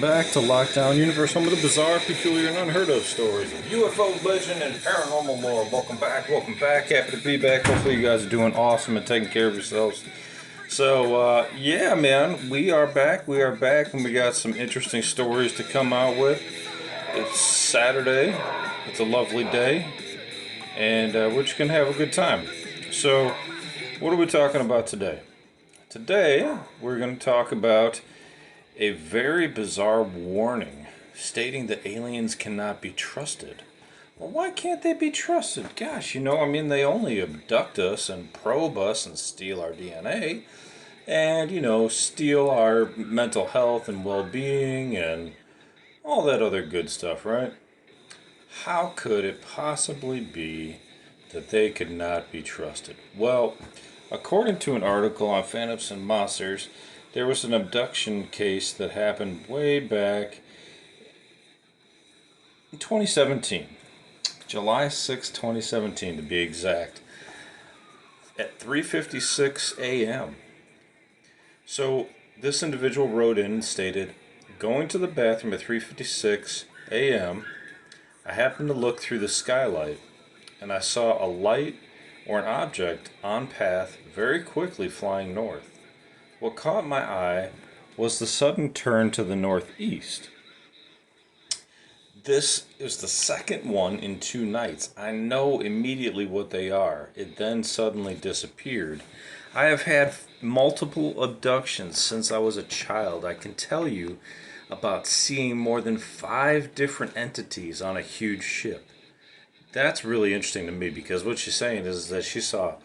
back to Lockdown Universe, home of the bizarre, peculiar, and unheard of stories of UFO legend and paranormal lore. Welcome back, welcome back. Happy to be back. Hopefully you guys are doing awesome and taking care of yourselves. So, yeah, man, we are back, and we got some interesting stories to come out with. It's Saturday, it's a lovely day, and we're just going to have a good time. So, what are we talking about today? Today, we're going to talk about a very bizarre warning stating that aliens cannot be trusted. Well, why can't they be trusted? Gosh, they only abduct us and probe us and steal our DNA and, steal our mental health and well-being and all that other good stuff, right? How could it possibly be that they could not be trusted? Well, according to an article on Phantoms and Monsters, there was an abduction case that happened way back in 2017. July 6, 2017 to be exact. At 3:56 a.m. So this individual wrote in and stated, "Going to the bathroom at 3:56 a.m., I happened to look through the skylight and I saw a light or an object on path very quickly flying north. What caught my eye was the sudden turn to the northeast. This is the second one in 2 nights. I know immediately what they are. It then suddenly disappeared. I have had multiple abductions since I was a child. I can tell you about seeing more than 5 different entities on a huge ship." That's really interesting to me because what she's saying is that she saw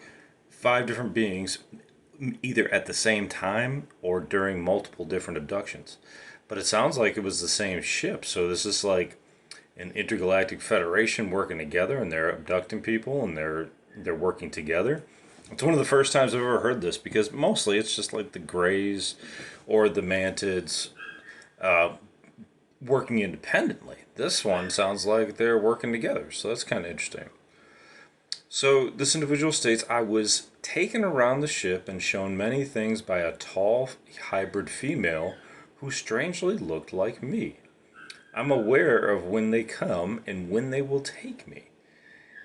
5 different beings either at the same time or during multiple different abductions. But it sounds like it was the same ship, so this is like an intergalactic federation working together, and they're abducting people, and they're working together. It's one of the first times I've ever heard this, because mostly it's just like the Greys or the Mantids working independently. This one sounds like they're working together, so that's kind of interesting. So this individual states, "I was taken around the ship and shown many things by a tall hybrid female who strangely looked like me. I'm aware of when they come and when they will take me.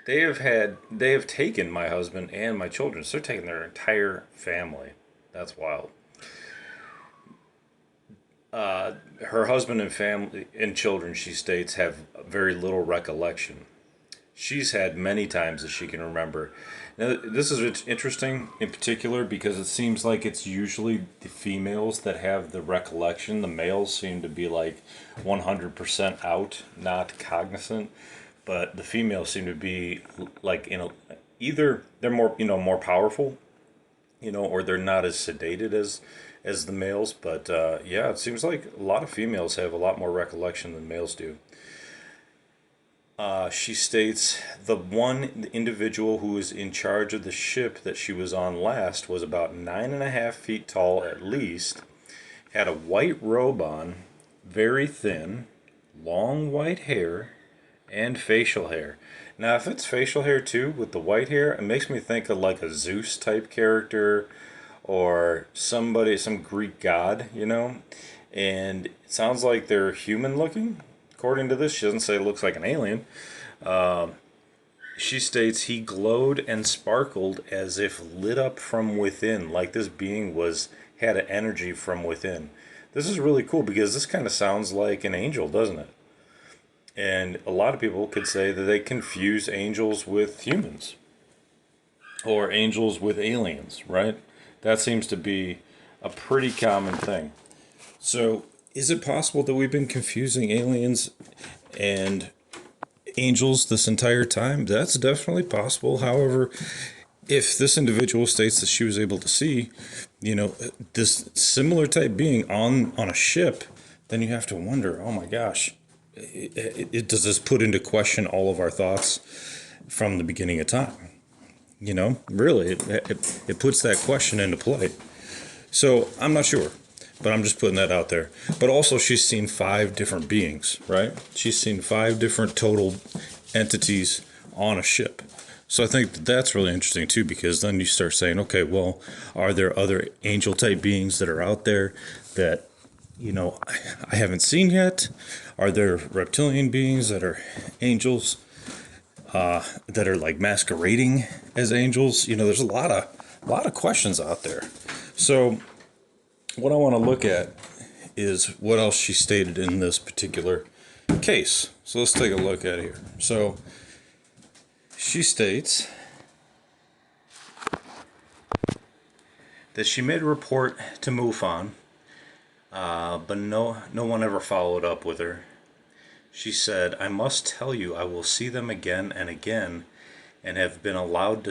They have taken my husband and my children." So they're taking their entire family. That's wild. Her husband and family and children, she states, have very little recollection. She's had many times that she can remember. Now, this is interesting in particular because it seems like it's usually the females that have the recollection. The males seem to be like 100% out, not cognizant. But the females seem to be like, either they're more powerful, or they're not as sedated as the males. But yeah, it seems like a lot of females have a lot more recollection than males do. She states the one individual who was in charge of the ship that she was on last was about 9.5 feet tall at least, had a white robe on, very thin, long white hair, and facial hair. Now, if it's facial hair too, with the white hair, it makes me think of like a Zeus type character or some Greek god, and it sounds like they're human looking. According to this, she doesn't say it looks like an alien. She states he glowed and sparkled as if lit up from within, like this being had an energy from within. This is really cool because this kind of sounds like an angel, doesn't it? And a lot of people could say that they confuse angels with humans or angels with aliens, right? That seems to be a pretty common thing. So, is it possible that we've been confusing aliens and angels this entire time? That's definitely possible. However, if this individual states that she was able to see, this similar type being on a ship, then you have to wonder, oh my gosh, does this put into question all of our thoughts from the beginning of time? Really, it puts that question into play. So I'm not sure. But I'm just putting that out there. But also, she's seen 5 different beings, right? She's seen 5 different total entities on a ship. So I think that's really interesting, too, because then you start saying, okay, well, are there other angel-type beings that are out there that I haven't seen yet. Are there reptilian beings that are angels, that are like masquerading as angels? There's a lot of questions out there. So what I want to look at is what else she stated in this particular case. So let's take a look at it here. So she states that she made a report to MUFON, but no one ever followed up with her. She said, "I must tell you, I will see them again and again, and have been allowed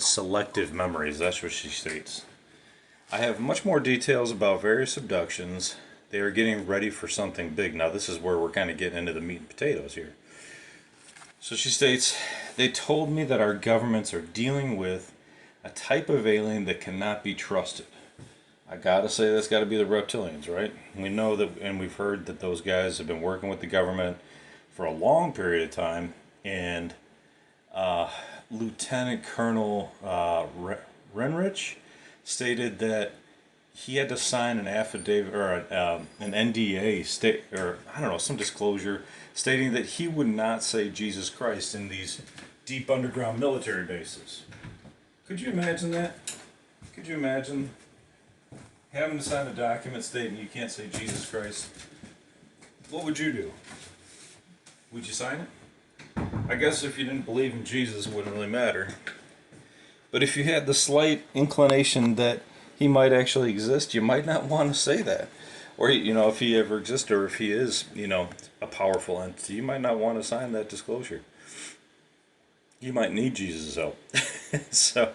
selective memories." That's what she states. I have much more details about various abductions. They are getting ready for something big. Now, this is where we're kind of getting into the meat and potatoes here. So she states, "They told me that our governments are dealing with a type of alien that cannot be trusted." I gotta say, that's gotta be the reptilians, right? We know that, and we've heard that those guys have been working with the government for a long period of time. And Lieutenant Colonel Renrich stated that he had to sign an affidavit or an NDA state, or I don't know, some disclosure stating that he would not say Jesus Christ in these deep underground military bases. Could you imagine that? Could you imagine having to sign a document stating you can't say Jesus Christ? What would you do? Would you sign it? I guess if you didn't believe in Jesus, it wouldn't really matter. But if you had the slight inclination that he might actually exist, you might not want to say that. Or, if he ever exists, or if he is, a powerful entity, you might not want to sign that disclosure. You might need Jesus' help. So,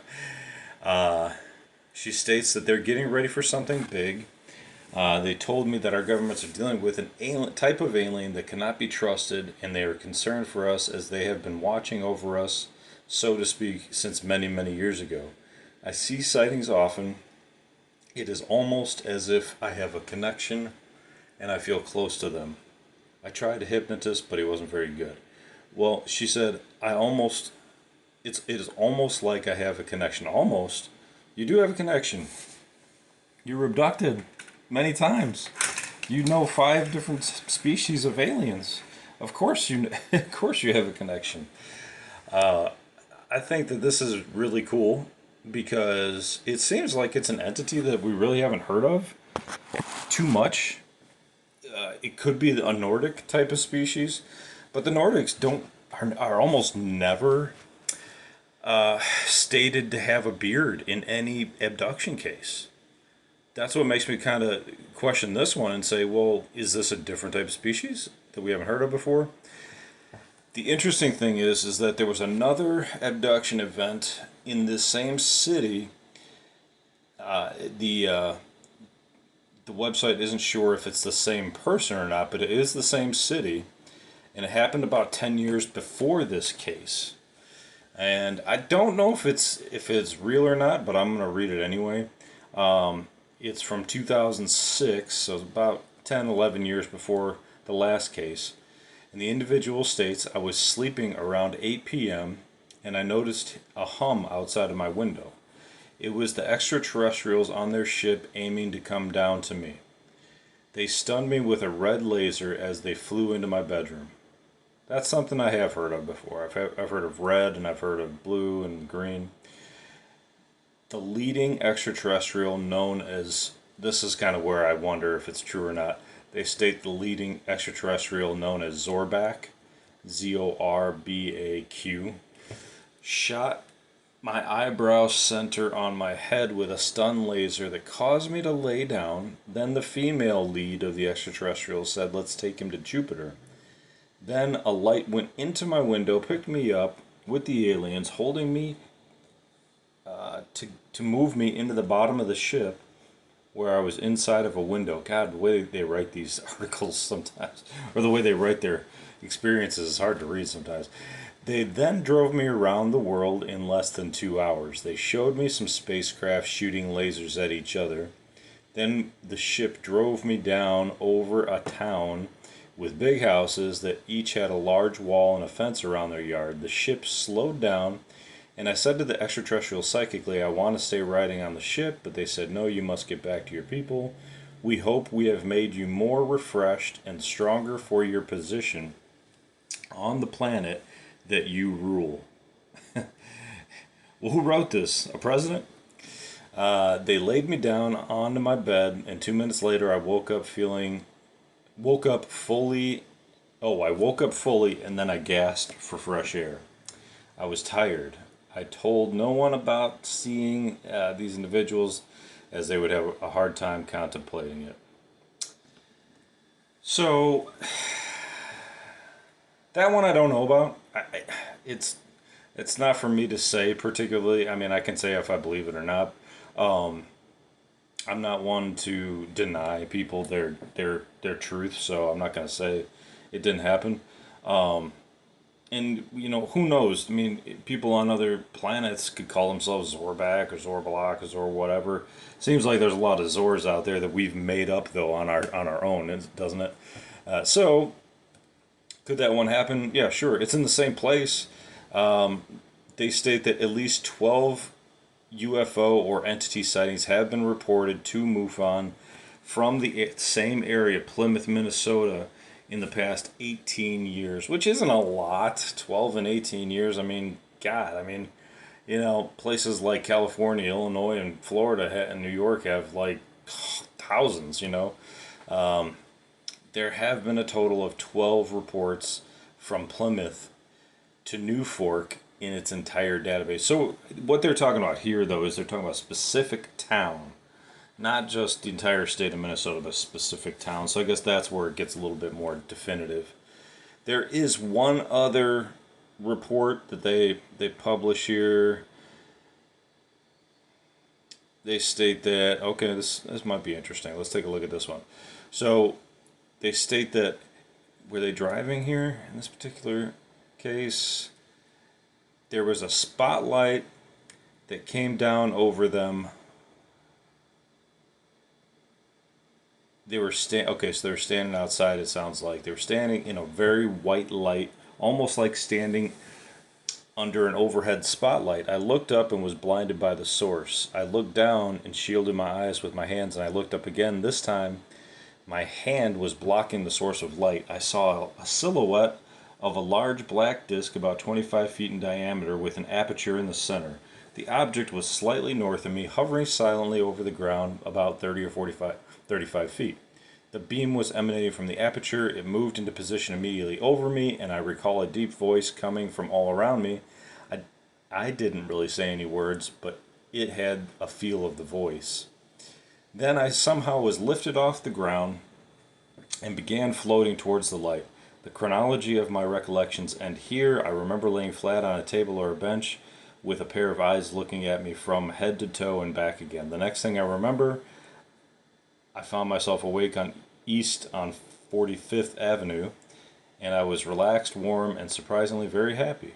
she states that they're getting ready for something big. They told me that our governments are dealing with an alien, type of alien that cannot be trusted, and they are concerned for us as they have been watching over us, so to speak, since many, many years ago. I see sightings often. It is almost as if I have a connection and I feel close to them. I tried a hypnotist, but he wasn't very good. Well, she said, it is almost like I have a connection. Almost. You do have a connection. You were abducted many times. You know 5 different species of aliens. Of course of course you have a connection. I think that this is really cool because it seems like it's an entity that we really haven't heard of too much. It could be a Nordic type of species, but the Nordics are almost never stated to have a beard in any abduction case. That's what makes me kind of question this one and say, well, is this a different type of species that we haven't heard of before? The interesting thing is that there was another abduction event in this same city. The website isn't sure if it's the same person or not, but it is the same city, and it happened about 10 years before this case. And I don't know if it's real or not, but I'm going to read it anyway. It's from 2006, so it's about 10, 11 years before the last case. And the individual states, "I was sleeping around 8 p.m. and I noticed a hum outside of my window. It was the extraterrestrials on their ship aiming to come down to me. They stunned me with a red laser as they flew into my bedroom." That's something I have heard of before. I've heard of red, and I've heard of blue and green. The leading extraterrestrial known as, this is kind of where I wonder if it's true or not. They state the leading extraterrestrial known as Zorbak, Zorbaq, shot my eyebrow center on my head with a stun laser that caused me to lay down. Then the female lead of the extraterrestrials said, "Let's take him to Jupiter." Then a light went into my window, picked me up with the aliens, holding me to move me into the bottom of the ship where I was inside of a window. God, the way they write these articles sometimes, or the way they write their experiences, is hard to read sometimes. They then drove me around the world in less than 2 hours. They showed me some spacecraft shooting lasers at each other. Then the ship drove me down over a town with big houses that each had a large wall and a fence around their yard. The ship slowed down, and I said to the extraterrestrials psychically, "I want to stay riding on the ship," but they said, "No, you must get back to your people. We hope we have made you more refreshed and stronger for your position on the planet that you rule. Well, who wrote this? A president? They laid me down onto my bed, and 2 minutes later, I woke up fully. Oh, I woke up fully, and then I gasped for fresh air. I was tired. I told no one about seeing these individuals, as they would have a hard time contemplating it. So, that one I don't know about. It's it's not for me to say particularly. I mean, I can say if I believe it or not. Um, I'm not one to deny people their truth, so I'm not going to say it didn't happen. Um, and who knows? I mean, people on other planets could call themselves Zorbak or Zorbalak or Zor whatever. Seems like there's a lot of Zors out there that we've made up though on our own, doesn't it? So could that one happen? Yeah, sure. It's in the same place. Um, they state that at least 12 UFO or entity sightings have been reported to MUFON from the same area, Plymouth, Minnesota, in the past 18 years, which isn't a lot. 12 and 18 years. I mean, God, I mean, places like California, Illinois, and Florida and New York have like thousands, Um, there have been a total of 12 reports from Plymouth to New Fork in its entire database. So what they're talking about here, though, is they're talking about a specific town, not just the entire state of Minnesota, but a specific town. So I guess that's where it gets a little bit more definitive. There is one other report that they publish here. They state that, okay, this might be interesting. Let's take a look at this one. So they state that, were they driving here in this particular case? There was a spotlight that came down over them. They were okay, so they were standing outside, it sounds like. They were standing in a very white light, almost like standing under an overhead spotlight. I looked up and was blinded by the source. I looked down and shielded my eyes with my hands, and I looked up again. This time, my hand was blocking the source of light. I saw a silhouette of a large black disc about 25 feet in diameter with an aperture in the center. The object was slightly north of me, hovering silently over the ground about 35 feet. The beam was emanating from the aperture. It moved into position immediately over me, and I recall a deep voice coming from all around me. I didn't really say any words, but it had a feel of the voice. Then I somehow was lifted off the ground and began floating towards the light. The chronology of my recollections end here. I remember laying flat on a table or a bench with a pair of eyes looking at me from head to toe and back again. The next thing I remember, I found myself awake on 45th Avenue, and I was relaxed, warm, and surprisingly very happy.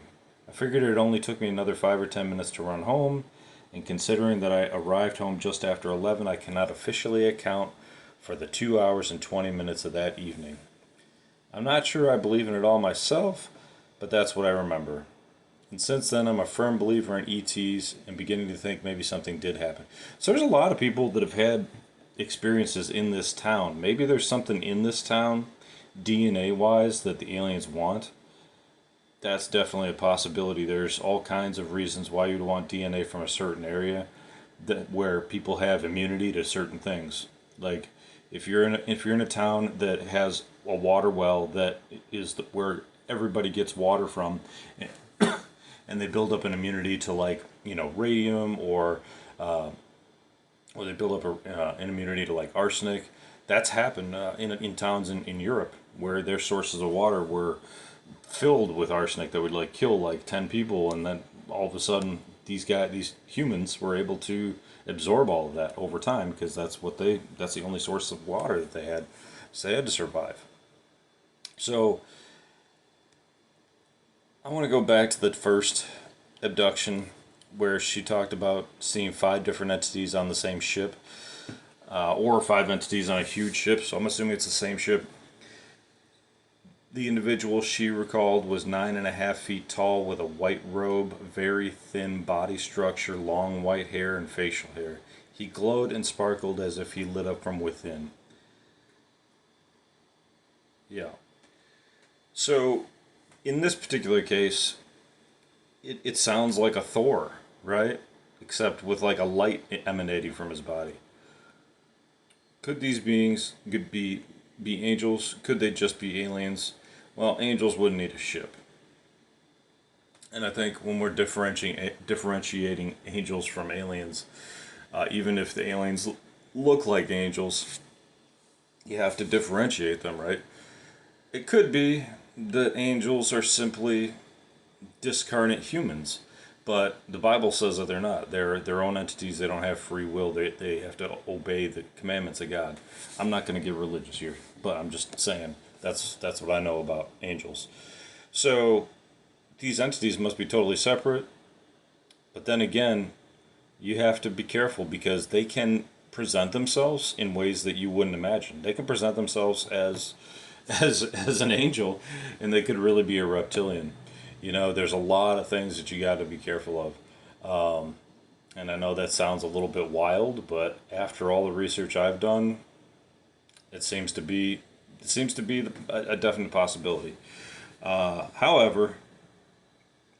I figured it only took me another 5 or 10 minutes to run home, and considering that I arrived home just after 11, I cannot officially account for the 2 hours and 20 minutes of that evening. I'm not sure I believe in it all myself, but that's what I remember. And since then, I'm a firm believer in ETs and beginning to think maybe something did happen. So there's a lot of people that have had experiences in this town. Maybe there's something in this town, DNA-wise, that the aliens want. That's definitely a possibility. There's all kinds of reasons why you'd want DNA from a certain area where people have immunity to certain things. Like if you're in a town that has a water well that is where everybody gets water from, and they build up an immunity to radium or they build up an immunity to like arsenic. That's happened in towns in Europe where their sources of water were filled with arsenic that would like kill like 10 people, and then all of a sudden these humans were able to absorb all of that over time because that's the only source of water that they had, so they had to survive. So I want to go back to the first abduction where she talked about seeing 5 different entities on the same ship, or 5 entities on a huge ship, so I'm assuming it's the same ship. The individual she recalled was 9.5 feet tall with a white robe, very thin body structure, long white hair, and facial hair. He glowed and sparkled as if he lit up from within. Yeah. So, in this particular case, it sounds like a Thor, right? Except with like a light emanating from his body. Could these beings could be angels? Could they just be aliens? Well, angels wouldn't need a ship. And I think when we're differentiating angels from aliens, even if the aliens look like angels, you have to differentiate them, right? It could be that angels are simply discarnate humans, but the Bible says that they're not. They're their own entities. They don't have free will. They have to obey the commandments of God. I'm not going to get religious here, but I'm just saying that's what I know about angels. So these entities must be totally separate. But then again, you have to be careful because they can present themselves in ways that you wouldn't imagine. They can present themselves as an angel, and they could really be a reptilian. You know, there's a lot of things that you got to be careful of. And I know that sounds a little bit wild, but after all the research I've done, it seems to be a definite possibility. However,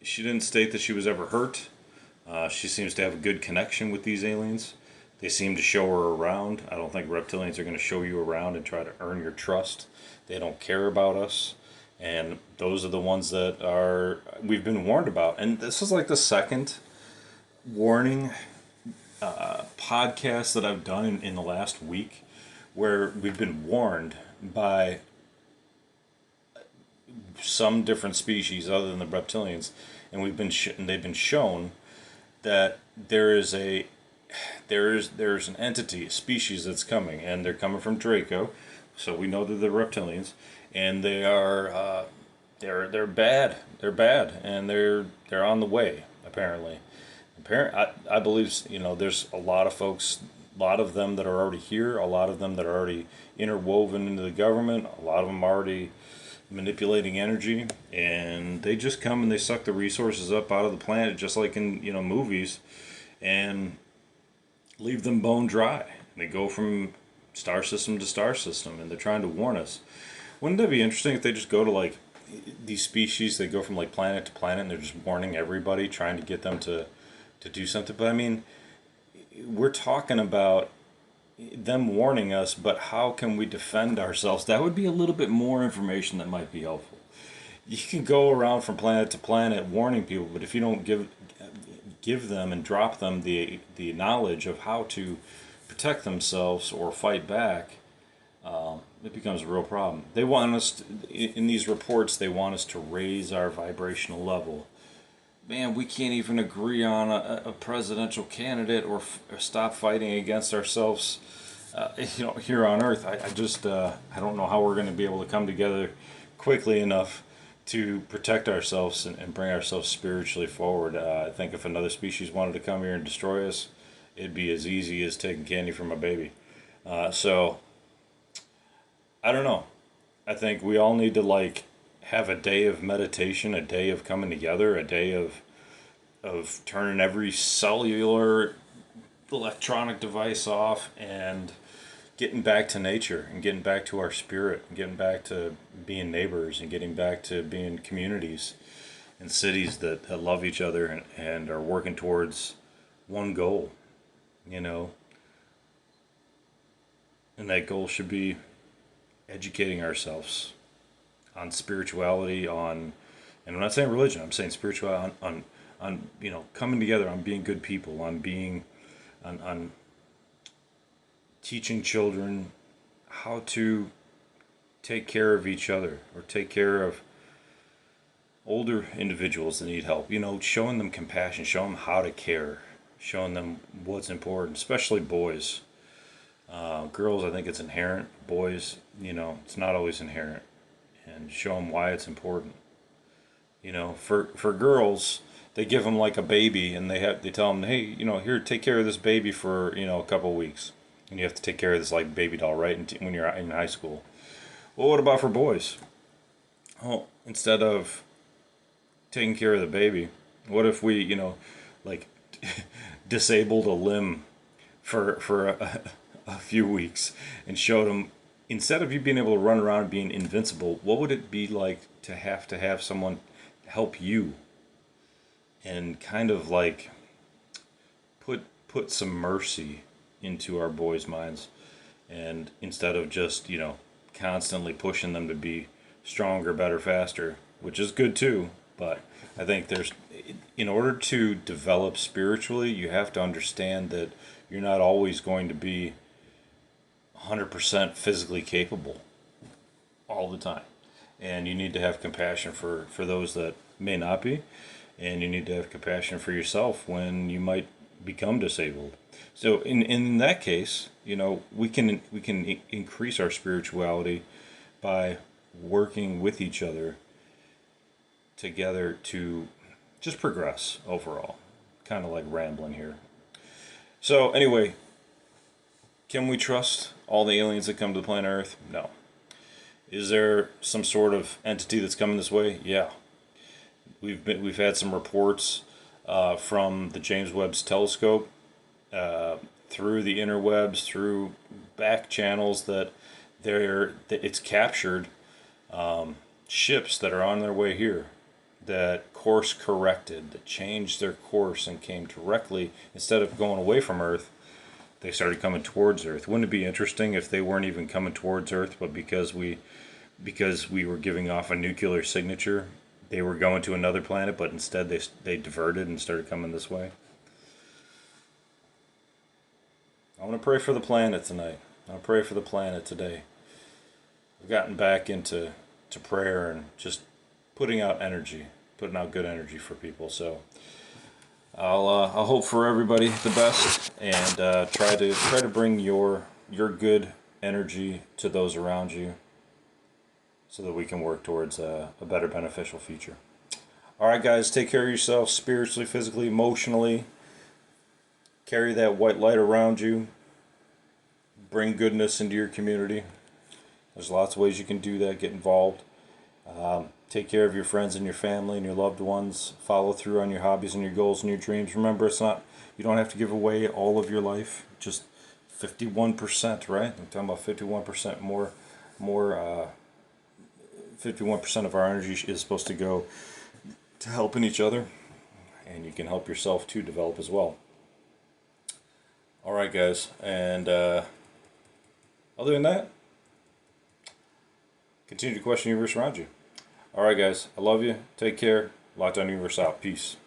she didn't state that she was ever hurt. She seems to have a good connection with these aliens. They seem to show her around. I don't think reptilians are going to show you around and try to earn your trust. They don't care about us. And those are the ones that are we've been warned about. And this is like the second warning podcast that I've done in the last week where we've been warned by some different species other than the reptilians, and and they've been shown that there's an entity, a species that's coming, and they're coming from Draco, so we know that they're reptilians, and they are they're bad. They're bad, and they're on the way apparently. I believe there's a lot of folks, a lot of them that are already here, a lot of them that are already interwoven into the government, a lot of them already manipulating energy, and they just come and they suck the resources up out of the planet, just like in movies, and leave them bone dry. They go from star system to star system, and they're trying to warn us. Wouldn't that be interesting if they just go to like these species? They go from like planet to planet, and they're just warning everybody, trying to get them to do something. But I mean, we're talking about them warning us, but how can we defend ourselves? That would be a little bit more information that might be helpful. You can go around from planet to planet warning people, but if you don't give them and drop them the knowledge of how to protect themselves or fight back, it becomes a real problem. They want us in these reports. They want us to raise our vibrational level. Man, we can't even agree on a presidential candidate or stop fighting against ourselves. Here on Earth, I just I don't know how we're going to be able to come together quickly enough to protect ourselves and bring ourselves spiritually forward. I think if another species wanted to come here and destroy us, it'd be as easy as taking candy from a baby. So I don't know. I think we all need to like have a day of meditation, a day of coming together, a day of turning every cellular electronic device off and getting back to nature and getting back to our spirit and getting back to being neighbors and getting back to being communities and cities that love each other and are working towards one goal, you know. And that goal should be educating ourselves on spirituality, and I'm not saying religion, I'm saying spirituality, on coming together, on being good people, on teaching children how to take care of each other or take care of older individuals that need help. Showing them compassion, showing them how to care, showing them what's important, especially boys. Girls, I think it's inherent. Boys, it's not always inherent. And show them why it's important. For girls, they give them like a baby, and they tell them, hey, here, take care of this baby for a couple weeks, and you have to take care of this like baby doll, right? When you're in high school. Well, what about for boys? Well, instead of taking care of the baby, what if we, like disabled a limb for a few weeks and showed them instead of you being able to run around and being invincible, what would it be like to have someone help you and kind of like put some mercy into our boys' minds, and instead of just, constantly pushing them to be stronger, better, faster, which is good too, but I think in order to develop spiritually, you have to understand that you're not always going to be 100% physically capable all the time. And you need to have compassion for those that may not be. And you need to have compassion for yourself when you might become disabled. So in that case, we can increase our spirituality by working with each other together to just progress overall. Kind of like rambling here. So anyway, can we trust all the aliens that come to the planet Earth? No. Is there some sort of entity that's coming this way? Yeah. We've had some reports from the James Webb's telescope, through the interwebs, through back channels, that it's captured ships that are on their way here, that course corrected, that changed their course and came directly, instead of going away from Earth, they started coming towards Earth. Wouldn't it be interesting if they weren't even coming towards Earth, but because we were giving off a nuclear signature, they were going to another planet, but instead they diverted and started coming this way? I want to pray for the planet tonight. I want to pray for the planet today. I've gotten back into prayer and just putting out good energy for people. So I'll hope for everybody the best, and try to bring your good energy to those around you, so that we can work towards a better, beneficial future. All right, guys, take care of yourself spiritually, physically, emotionally. Carry that white light around you. Bring goodness into your community. There's lots of ways you can do that. Get involved. Take care of your friends and your family and your loved ones. Follow through on your hobbies and your goals and your dreams. Remember, you don't have to give away all of your life. Just 51%, right? I'm talking about 51% more. 51% of our energy is supposed to go to helping each other, and you can help yourself to develop as well. All right, guys, and other than that, continue to question the universe around you. All right, guys, I love you. Take care. Lockdown Universe out. Peace.